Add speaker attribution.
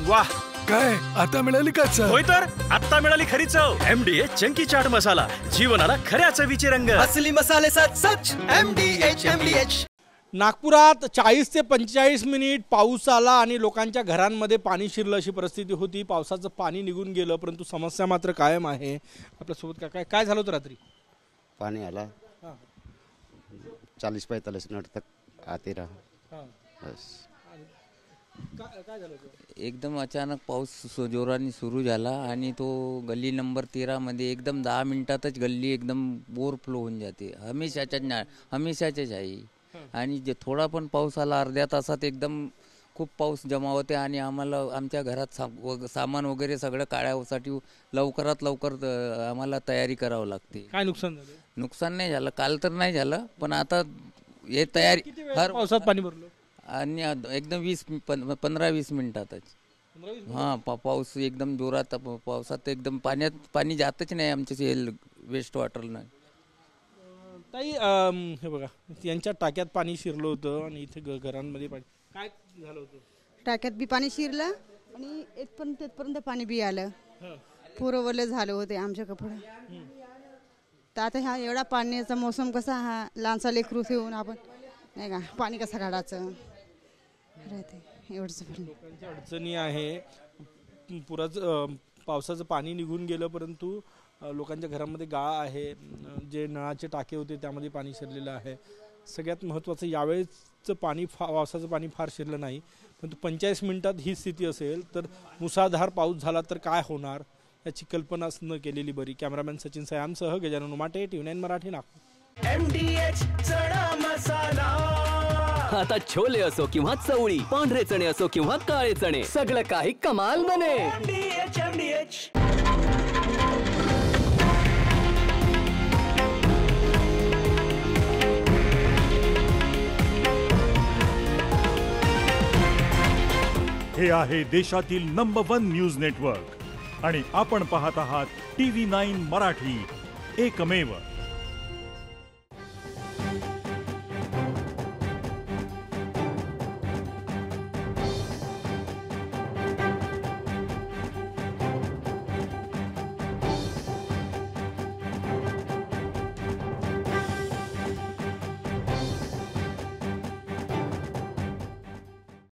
Speaker 1: वाह,
Speaker 2: काय आता मिळाली का चव?
Speaker 1: होय तर आता मिळाली खरी चव. MDH चंकी चाट मसाला, जीवनाला खऱ्या चवीचे रंग.
Speaker 3: असली मसाले सच MDH.
Speaker 4: नागपुरात 40 ते 45 मिनिट पाऊस आला आणि लोकांच्या घरांमध्ये पाणी शिरलं अशी परिस्थिती होती. पावसाचं पाणी निघून गेलं, परंतु समस्या मात्र कायम आहे. आपल्यासोबत काय काय झालं होतं रात्री?
Speaker 5: पानी आला 40-45 मिनट तक आते रहा बस.
Speaker 4: काय झालं होतं?
Speaker 6: एकदम अचानक पाऊस जोराने सुरू झाला आणि तो गल्ली नंबर 13 मध्ये एकदम 10 मिनिटातच गल्ली एकदम ओव्हरफ्लो होऊन जाते. हमेशाच्याच आहे. आणि जे थोडा पण पाऊस आला अर्ध्या तासात एकदम खूप पाऊस जमा होते आणि आम्हाला आमच्या घरात सामान वगैरे सगळं काढण्यासाठी लवकरात लवकर आम्हाला तयारी करावं लागते.
Speaker 4: काय नुकसान झालं?
Speaker 6: नुकसान नाही झालं, काल तर नाही झालं, पण आता हे तयारी हर
Speaker 4: पावसात पाणी भरलं
Speaker 6: आणि एकदम 15-20 मिनिटातच. हां, पाऊस एकदम जोरात. पावसात एकदम पाणी जातच नाही आमच्या वेस्ट वॉटरनं.
Speaker 4: ताई, हे बघा, यांच्या टाक्यात पाणी शिरलं होतं आणि इथे घरांमध्ये पाणी. काय झालं होतं?
Speaker 7: टाक्यात बी पाणी शिरलं आणि तिथपर्यंत पाणी बी आलं. पुरं ओले झाले होते आमच्या कपडे. तर आता हा एवढा पाण्याचा मोसम कसा, हा लहानसा लेकरू ठेवून आपण नाही का पाणी कसं काढायचं राहते एवढंच.
Speaker 4: लोकांच्या अडचणी आहे. पुराचं पावसाचं पाणी निघून गेलं, परंतु लोकांच्या घरामध्ये गाळ आहे. जे नळाचे टाके होते त्यामध्ये पाणी शिरलेलं आहे. सगळ्यात महत्त्वाचं, यावेळेचं पावसाचं पाणी फार शिरलं नाही, परंतु 45 मिनिटात ही स्थिती असेल तर मुसळधार पाऊस झाला तर काय होणार याची कल्पनाच न केलेली बरी. कॅमेरामॅन सचिन सयामसह गजानन उमाटे, TV9 मराठी, नागपूर.
Speaker 3: MDH चणा मसाला.
Speaker 8: आता छोले असो किंवा चवळी, पांढरे चणे असो किंवा काळे चणे, सगळं काही कमाल बने.
Speaker 3: MDH.
Speaker 9: हे आहे देशातील नंबर 1 न्यूज नेटवर्क आणि आपण पाहत आहात TV9 मराठी, एकमेव.